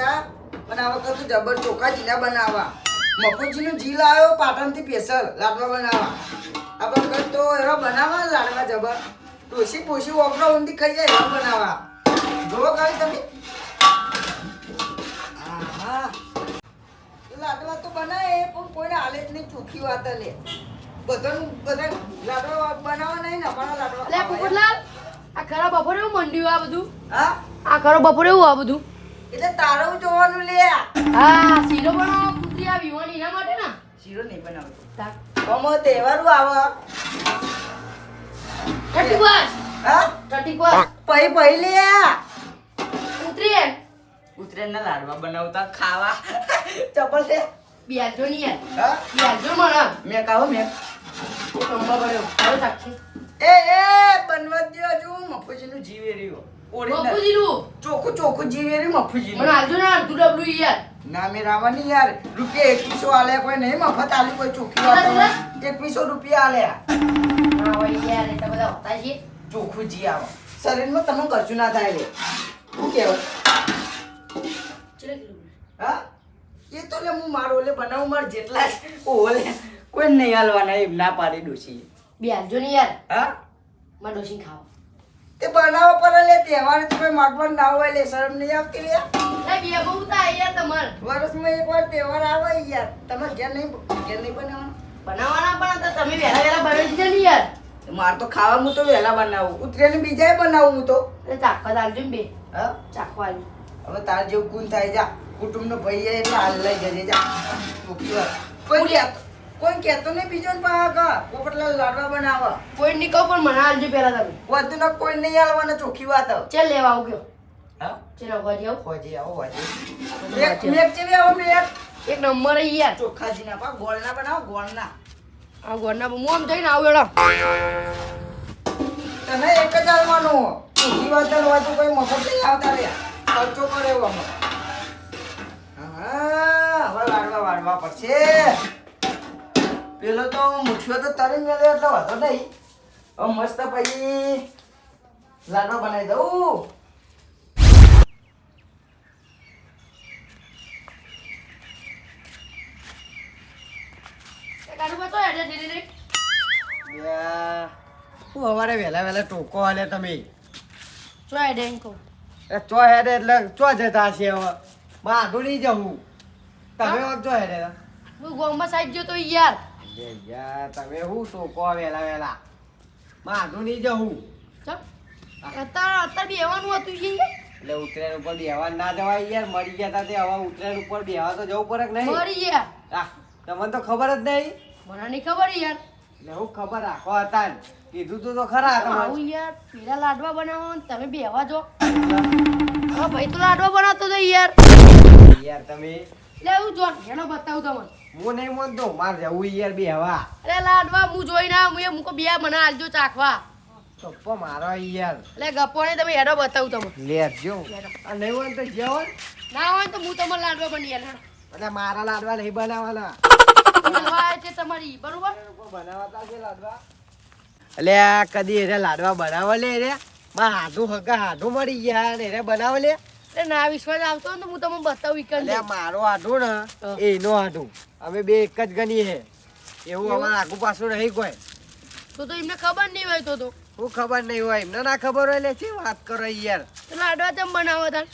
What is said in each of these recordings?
હતા પણ આ વખત જબર ચોખા જીના બનાવવા મફુજીનું જી લાવ્યો પાટણથી સ્પેશિયલ લાડવા બનાવવા આ વખત તો એવા બનાવવા લાડવા જબર ડોસી પોસી ઓગળો ઊંધી ખાઈ જાય એવા બનાવવા જોવો ખાલી તમે હા લાડવા તો બનાવે પણ કોઈને હાલે જ નહીં ચોખ્ખી વાત લે બધા લાડવા બનાવવા નહીં ને પણ લાડવા અલે પોપટલાલ આ ખરા બપોરે એવું મંડ્યું આ બધું હા આ ખરો બપોરે એવું આ બધું એટલે તારું જોવાનું લે હા શીરો બનાવો કુતરી આ વિવાની એના માટે ને શીરો નહીં બનાવતો તાર કમો તહેવારું આવે 30 બસ હા 30 બસ પઈ લે કુતરી ઉતરેના લાડવા બનાવતા ખાવા ચપલ છે બેલજો ની યાર હા બેલજો મને મેં કહો મેં નંબર બન્યો હવે સાક્ષી એ બનવા દો જો મફુજીનું જીવે રહ્યો બાપુજીનું ચોખ્ખું જીવે રહ્યું મફુજીનું મને આલજો ને તું ડબલું યાર ના મેં રાવાની યાર રૂપિયા 2100 આલે કોઈ નહીં મફત આલી કોઈ ચોખ્ખી વાત 2100 રૂપિયા આલ્યા હા ભાઈ યાર એ તો બધા હોતા છે ચોખ્ખું જી આવે શરીરમાં તમે કશું ના થાય લે શું કહેવાય ચલે કિલો હા એ તો લે હું મારો લે બનાવું માર જેટલા ઓલે કોઈ નહીં હાલવાના એમ ના પાડી દોશી બેલજો ની યાર હા માં ડોસી ખાવ તે બનાવવા પર લે તહેવાર તો કોઈ માગવાનું ના હોય લે શરમ નહીં આવતી લે લે બે બહુ તા યાર તમાર વર્ષમાં એકવાર તહેવાર આવે યાર તમે ઘેર નહીં બનાવવાનું બનાવવાના પણ હતા તમે વહેલા બનાવી દીધા ને યાર માર તો ખાવા હું તો વહેલા બનાવું ઉતરેને બીજાએ બનાવું હું તો એ ચાખવા આલજો ને બે હા ચાખવા આલજો હવે તાર જેવું કુન થાય જા કુટુંબનો ભાઈ છે એટલે હાલ લઈ જજે જા ચોખ્ખી વાત કોઈ કહેતો નહીં બીજો ને પાકા પોપટલાલ લાડવા બનાવવા કોઈ નહીં કહું પણ મને આલજો પેલા તમે વધુ ના કોઈ નહીં હાલવાના ચોખ્ખી વાત ચાલ લેવા આવું ગયો હા ચલો હોજી આવું હોજી આવો હોજી મેક ચેવી આવો મેક એક નંબર હે યાર ચોખાજી ના પા ગોળના બનાવો ગોળના આ ગોરના હું આમ જઈને આવું એડો તને એક જ હાલવાનો ચોખ્ખી વાત હોય તો કોઈ મફત નહીં આવતા રે ખર્ચો કરે એવો અમે હા હવે લાડવા વાળવા પડશે પેલો તો મુઠ્ઠીઓ તો તરી મેલે એટલે વાંધો નહીં હવે મસ્ત પછી લાડવા બનાવી દઉં હું અમારે વહેલા ટોકો હાલે તમે ચો હેડે એટલે ચો જતા છે હવે માધું નહીં જવું તમે ચો હેડે હું ગોમાં સાઈડ ગયો તો યાર યાર તમે શું ટોકો વહેલા માધું નહીં જવું અત્યારે બેવાનું હતું એટલે ઉતરેણ ઉપર બેહવા ના જવાય યાર મરી ગયા તા તે હવે ઉતરેણ ઉપર બેહવા તો જવું પડે કે નહીં મરી ગયા હા તમને તો ખબર જ નહીં મને નહીં ખબર યાર એટલે હું ખબર રાખો હતા ને કીધું તું તો ખરા તમારે આવું યાર પેલા લાડવા બનાવો ને તમે બેહવા જો હા ભાઈ તો લાડવા બનાવતો તો યાર યાર તમે લે હું જો હેલો બતાવું તમને હું નહીં માનતો માર જવું યાર બેહવા અરે લાડવા હું જોઈને આવું હું મૂકો બે મને આલજો ચાખવા ચપ્પો મારો યાર એટલે ગપ્પો ને તમે હેડો બતાવું તમને લેજો આ નહીં હોય તો જેવો ના હોય તો હું તમારે લાડવા બની યાર એટલે મારા લાડવા નહીં બનાવવાના બનાવવા છે તમારી બરોબર બનાવતા છે લાડવા એટલે આ કદી એને લાડવા બનાવો લે રે માં હાથું મળી ગયા ને એને બનાવો લે એટલે ના વિશ્વાસ આવતો ને તો હું તમને બતાવું ઈકન એટલે મારો હાથું ને એનો હાથું અમે બે એક જ ગણી હે એવું અમારે આગુ પાછું નહીં કોઈ તો એમને ખબર નહીં હોય તો હું ખબર નહીં હોય એમને ના ખબર હોય લે છે વાત કરો યાર તો લાડવા ચમ બનાવો તાર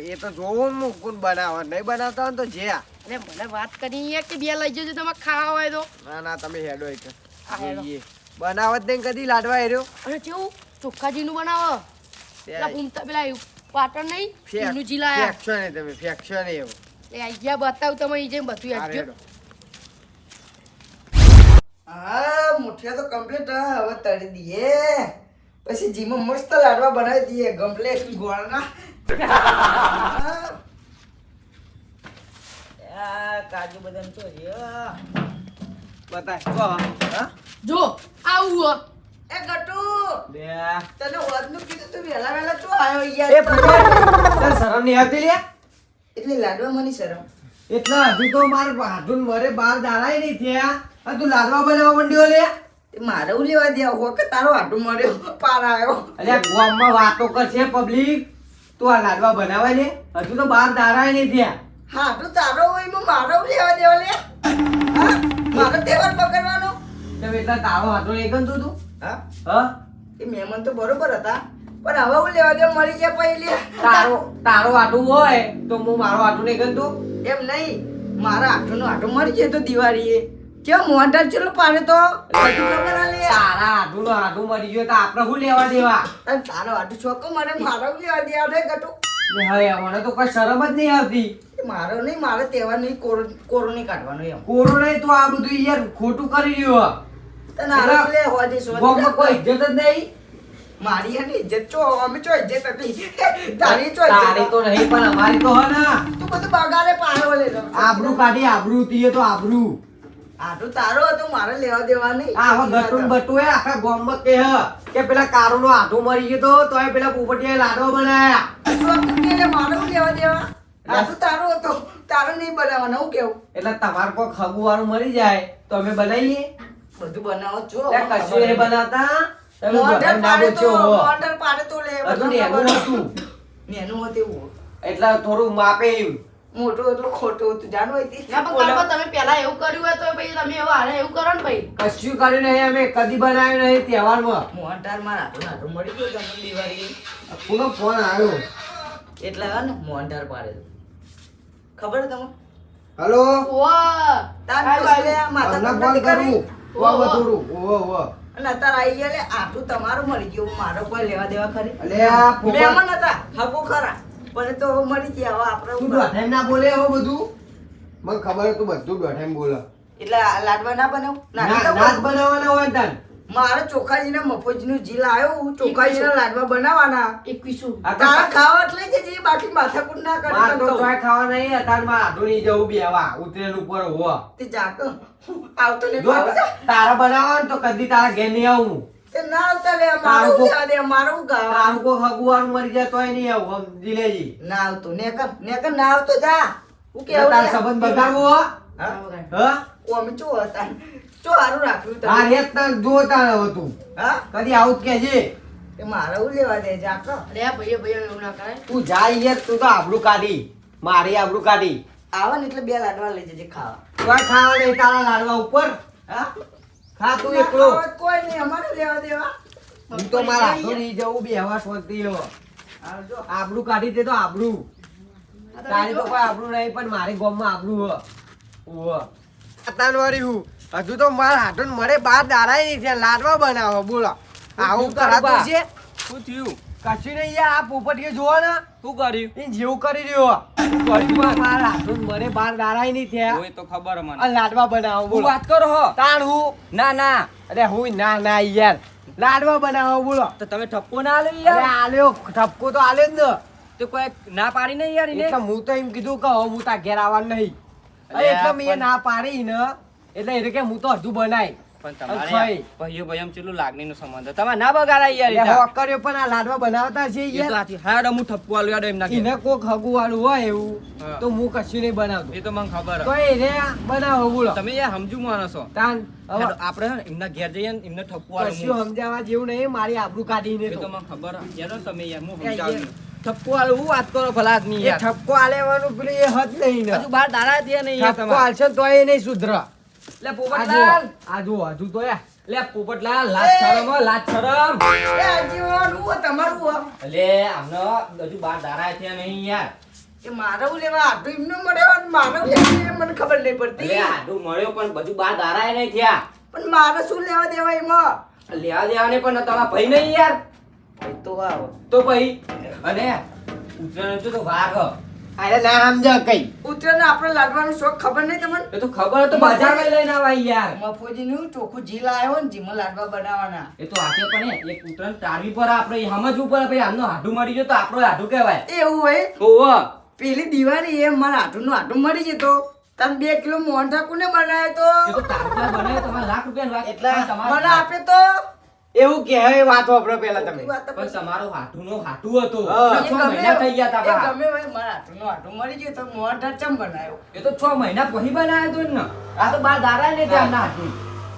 એ તો જોવું હું કોણ બનાવે નહીં બનાવતા હોય ને તો જે એટલે મને વાત કરી યાર કે બે લઈ જજો તમે ખાવા હોય તો ના તમે હેડો એક હા, હેડો. બનાવત નહીં કદી લાડવા હેર્યો અને કેવું ચોખ્ખાજીનું બનાવો પેલા ભૂમતા પેલા પાટણ નહીં એનું જીલાયા ફેંકશો નહીં તમે ફેંકશો નહીં એવું એ આઈ ગયા બતાવું તમે ઈ જેમ બધું આપજો હા મુઠિયા તો કમ્પ્લીટ હવે તળી દઈએ પછી જીમાં મસ્ત લાડવા બનાવી દઈએ કમ્પ્લીટ ગોળના કાજુ બદામ તો બતા હા જો આવું એ ગટુ બે તને વધનું કીધું તું વહેલા ચો આવ્યો એ યાર તને શરમ નહીં આવતી લે એટલે લાડવા મની શરમ એટલા હજુ તો માર હાથું મરે બાર દાડાય નહીં થયા અને તું લાડવા બનાવવા માંડ્યો લે તે મારે હું લેવા દે હો કે તારો આટું મળ્યો પાર આવ્યો અલ્યા ગામમાં વાતો કરશે પબ્લિક તું આ લાડવા બનાવે ને હજુ તો બાર દારાય નહીં થયા. હા તું તારો હોય એમાં મારો લેવા દેવા લે હા મારો તહેવાર પકડવાનો તમે એટલા તારો હાથો નહીં ગમતું તું? હા હા? એ મહેમાન તો બરોબર હતા પણ હવે હું લેવા દેવા મળી ગયા પહેલી તારો હાથું હોય તો હું મારો હાથું નહીં ગમતું? એમ નહીં મારા આઠું નો આઠું મળી જાય તો દિવાળીએ કેમ મોઢા ચેલો પાડે તો બધું ખબર આ લે તારા હાથું નો હાથું મરી ગયો તો આપણે શું લેવા દેવા? અને તારો આઠું છોકો મને મારો લેવા દેવા રે ગટુ હવે મને તો કોઈ શરમ જ નહીં આવતી. મારો નહીં મારો તહેવાર નહીં કોરો નહીં કાઢવાનો એમ કોરોના તો આ બધું યાર ખોટું કરી રહ્યો. તને આરામ લે હોજે ગામમાં કોઈ ઇજ્જત જ નહીં. મારી હે ઇજ્જત ચો અમે ચો ઇજ્જત હતી તારી ચો તારી ઇજ્જત તો નહીં પણ અમારી તો હે ને. તું બધું બગાડે પાડો લે આબરૂ કાઢી આબરૂ તીએ તો આબરૂ. આટલું તારો હતું મારે લેવા દેવા નહીં આ હવે ગટુન બટુ એ આખા ગામમાં કે પેલા કારો નો હાથો મરી ગયો તો તોય પેલા પોપટીએ લાડવા બનાયા. મારે લેવા દેવા આટલું તારો હતો તારો નહીં બનાવવાનો હું કેવું એટલે તમારે કોઈ ખગુ વાળું મરી જાય તો અમે બનાવીએ. બધું બનાવો છો ત્યાં કશું નહીં બનાવતા. તમે મોઢર બધા ના પાડે તો પૂછ્યો હો. મોઢર પાડે તો લે બધું નેનું હતું. નેનું હતું એવું એટલે થોડું માપે એવું. મોટું એટલું ખોટું હતું જાણો હતી ના પણ કાકા તમે પહેલા એવું કર્યું હોય તો ભાઈ તમે હવે હારે એવું કરો ને ભાઈ. કશું કર્યું નહીં અમે કદી બનાવ્યું નહીં તહેવારમાં. મોહનટાર માં રાતું મળી ગયું તમને દિવાળી પૂરો ફોન આવ્યો. એટલે હે ને મોહનટાર પાડે ખબર છે તમને હલો ઓવા તાર કાંઈ પછી ભાઈ. આ માથા તમને પર ફોન નથી કરી કરું. વાહ થોડું ઓવો ઓવો. અને અત્યારે આવી ગયા લે આટલું તમારું મળી ગયું મારો કોઈ લેવા દેવા ખરી અલે આ પોપટ મહેમાન હતા હકો ખરા પણ એ તો હવે મળી ગયા હવે તું આપણે દોઢાઈ ના બોલે હવે બધું. મને ખબર તું બધું દોઢાઈ બોલે. એટલે આ લાડવા ના બનાવ નાચ બનાવવાના હોય તન. મારે ચોખાજીને મફોજીનું જીલ આવ્યો ચોખાજીના લાડવા બનાવવાના 21 તારા ખાવા એટલે જ જે બાકી માથાકૂટ ના કરે માર તો તને કહું. ચોય ખાવા નહીં અતારમાં આઢું નહીં જવું બેવા ઉતરેલ ઉપર હો. તે જાતો આવતો ને જો તારા બનાવવા ને તો કદી તારા ઘેર નહીં આવું. તે ના આવતા લે મારું તારું લેવા દે મારું ગાવા તારું કોઈ હગુવાળું મરી જાય તોય નહીં આવું દિલેજી. ના આવતો નેકર ના આવતો જા હું કેવું તાર લે? સંબંધ બગાડવો હો? હા? હા? ઓ અમે ચો હતા ચો હારું રાખ્યું આ તમે રેત તાર જો તાર હવે તું. હા કદી આવું જ કહેજે. તે મારે હું લેવા દે જાતો અરે આ ભાઈએ ભાઈએ એવું ના કરાય. તું જા યાર તું તો આબરૂ કાઢી. મારી આબરૂ કાઢી. આવે ને એટલે બે લાડવા લઈ જજે ખાવા તોય ખાવા નહીં તારા લાડવા ઉપર. હા ખા તું એકલો. ખાવા કોઈ નહીં અમારે લેવા દેવા હું તો મારા હાથો નહીં જવું બેહવા શોધતી હો. આવજો આબરૂ કાઢી દે તો આબરૂ. તારી તો કોઈ આબરૂ નહીં પણ મારી ગામમાં આબરૂ હો. ઓહો. તાનવારી હું હજુ તો મારા હાથો મળે બાર દારાય નહીં થયા લાડવા બનાવો બોલો. આવું કરાતું છે? શું થયું કશું નહીં યાર આ પોપટીએ જોવો ને શું કર્યું એ જેવું કરી રહ્યો. મારા હાથો મળે બાર દારાય નહીં થયા. હોય તો ખબર મને આ લાડવા બનાવો હું બોલો. વાત કરો હો તાણ હું ના ના અરે હું ના યાર લાડવા બનાવો બોલો. તો તમે ઠપકો ના આલ્યો અરે યાર આલ્યો ઠપકો તો આલ્યો જ ને. તો કોઈ ના પાડી નહીં યાર એને એટલે હું તો એમ કીધું કે હવે હું તાર ઘેર આવવાનું નહીં. અરે એટલે આ મેં પણ- ના પાડી ને એટલે એને કે હું તો હજુ બનાય. પણ ખાઈ. તમારે ભાઈઓ ભાઈ આમ ચેટલું લાગણીનો સંબંધ તમારે ના બગાડાય યાર એટલે ઈતા. હોક કર્યો પણ આ લાડવા બનાવતા છે એ તો યાર. હાથી હાડ હું ઠપકો આલ્યો યાર એમના ઘેર. એને કોક હગું વાળું હોય એવું હા. તો હું કશું નહીં બનાવતો. એ તો મને ખબર તો હે. એને બનાવો બોલો. તમે યાર સમજુ માણસ છો તાન હવે હેડો, આપણે હે ને એમના ઘેર જઈએ ને એમને ઠપકો આલ્યો કશું હું. સમજાવવા જેવું નહીં મારી આબરૂ કાઢીને એ તો તો. મને ખબર હે. યાર તમે યાર હું યાર, સમજાવું ઠપકો આલ્યો હું વાત કરો ભલા આદમી એ યાર ઠપકો આલેવાનું પેલું એ હદ નહીં ને. હજુ બાર દાડા થયા નહીં યાર ઠપકો તમારે આલશે ને તો એ નહીં સુધર. લે આ પોપટલાલ જુઓ, આ જુઓ, હજુ તો યાર. લે પોપટલાલ લાજ શરમ હો, લાજ શરમ એ આજીવન હું તમારું હો. અલે આમનો હજુ બાર દાડા થયા નહીં યાર એ મારે હું લેવા આટલું એમનું મળે મારે હું લેવા એ મને ખબર નહીં પડતી અલે આડું મળ્યો પણ બધું બાર દાડા નહીં થયા પણ મારે શું લેવા દેવા એમાં લેવા દેવા ને પણ તમારા ભાઈ નહીં યાર ભાઈ તો આવો તો ભાઈ અને ઉત્તરાયણ તો વાર હ. અરે ના સમજા કઈ. ઉત્તરાયણ આપણે લાડવાનો શોખ ખબર નહીં તમને એ તો ખબર તો બજારમાં લઈને આવાય યાર મફોજીનું ચોખ્ખું જીલ આવ્યો ને જીમાં લાડવા બનાવવાના એ તો આજે પણ એક ઉત્તરાયણ તારવી પર આપણે સમજવું પડે ભાઈ આમનો હાડું મળી ગયો તો આપણો હાડું કહેવાય એવું હોય ઓહો પેલી દિવાળી એ મારા હાથું હાથું મળી જતો તમે 2 કિલો મોહન ઠાકુરને બનાવ્યો એ તો તારલા બનાવે તમારે લાખ રૂપિયાની વાત એટલે પણ તમારે- મને આપે તો એવું કહેવાય વાત વાપરો પેલા તમે. એ વાત તો પણ તમારો હાડુંનો હાડું હતું હા. છ મહિના થઈ ગયા તા એ બા. ગમે હોય મારા હાથું મળી ગયું તો મોહન ઠાક ચમ બનાવ્યો એ તો 6 મહિના પછી બનાવ્યો તો ને આ તો બાર દાડા ને ત્યાં હાડું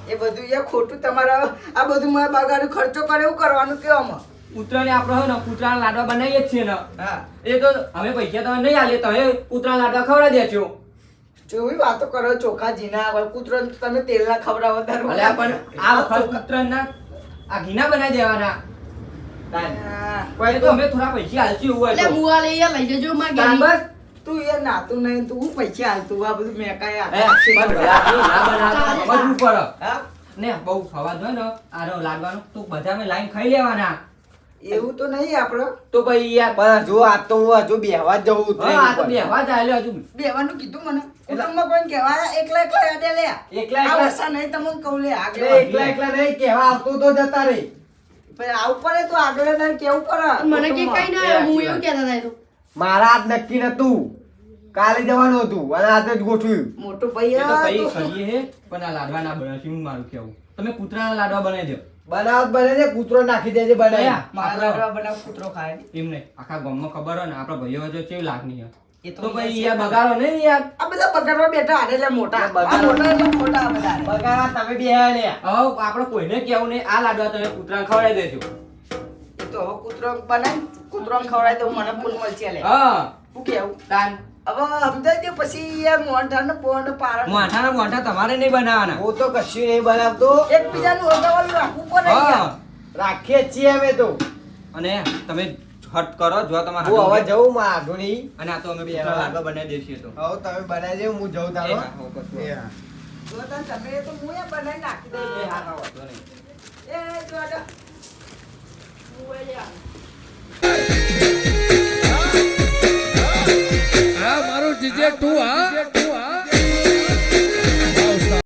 એ બધું એ ખોટું તમારા આ બધું મારા બગાડ્યું ખર્ચો કરે એવું કરવાનું કેવામાં કૂતરાને આપણે હે ને કૂતરાના લાડવા બનાવીએ જ છીએ ને હા એ તો અમે પૈસા તમે નહીં આલીએ તમે કૂતરાના લાડવા ખવડાવી દેજો જેવી વાતો કરો ચોખાજીના હવે કૂતરો તમે તેલના ખવડાવો તારું. અલ્યા પણ આ વખત કૂતરાના આ ઘીના બનાવી દેવાના હા. કોઈ તો અમે થોડા પૈસા આલશું એવું હોય એટલે તો. મુવા લઈ લઈ જજો માં તાન ઘેરી. બસ તું એ નાતું નહીં તું હું પૈસા હાલતું આ બધું મેં કાંઈ હે, હાથે પણ ભલા ના બનાવતા સમજવું પડે. હા ને બહુ સવાદ હોય ને આનો લાડવાનો તો બધા અમે લાઈન ખાઈ લેવાના એવું તો નહીં આપણો તો ભાઈ યાર પણ હજુ આ તો હું હજુ બેહવા જ જવું હા, આ તો બેહવા જ આલ્યો હજુ બેવાનું કીધું મને કુટુંબમાં કોઈને કહેવાય એકલા એકલા યાદે લે એકલા આ એકલા વરસાદ નહીં તમને કહું લે આગળ એટલે એકલા એકલા નહીં કહેવા આવતું તો જતા રે પછી આવું પડે તો આગળ ના કેવું પડે મને કે કઈ ના આવ્યો, હું એવું કહેતા હતા એ તો. મારા આજ નક્કી નતું કાલે જવાનું હતું અને આજે જ ગોઠવ્યું મોટું ભાઈ એ તો આ ભાઈ તો- કરીએ હે પણ આ લાડવા ના બનાવશું હું મારું કેવું તમે કૂતરાના લાડવા બનાવી દો બનાવત બને છે કૂતરો નાખી દેજે બનાવી કયા? મારા લાડવા બનાવ કૂતરો ખાય એમ નહીં આખા ગામમાં ખબર હોય ને આપણા ભાઈઓ વચ્ચે કેવી લાગણી છે એ તો તો ભાઈ યાર બગાડો નહીં યાર આ બધા બગાડવા બેઠા હારે લે મોટા આ બગાડવા. આ મોટા એટલે ખોટા આ બધા બગાડા તમે બેહ્યા લે હવે આપણે કોઈને કેવું નહીં આ લાડવા તમે કૂતરાને ખવડાવી દેજો એ તો હવે કૂતરો બનાવી કૂતરો ખવડાવી દઉં મને ફૂલ મળશે લે હા હું કેવું તાન હવે સમજાઈ દે પછી યાર મોઢા ને પોંડ પારણ મોઢાના મોઢા તમારે નહીં બનાવવાના હું તો કશું નહીં બનાવતો એકબીજાનું હગાવાનું રાખવું પડે હા યાર. રાખીએ જ છીએ અમે તો અને તમે હટ કરો જો તમારે હું હવે હાડું જવું માં આઘું નહીં અને આ તો અમે કૂતરા લાડવા બનાવી દઈશું તો હવે તમે બનાવી દે હું જઉં તારો એ હા, હો, બસ. એ હા. જો તાન તમે તો હું એ બનાવી નાખી દઈ એ હા, હા, વાંધો નહીં. એ જો આજો. હું એ યાર. આ મારું જીજે તું હા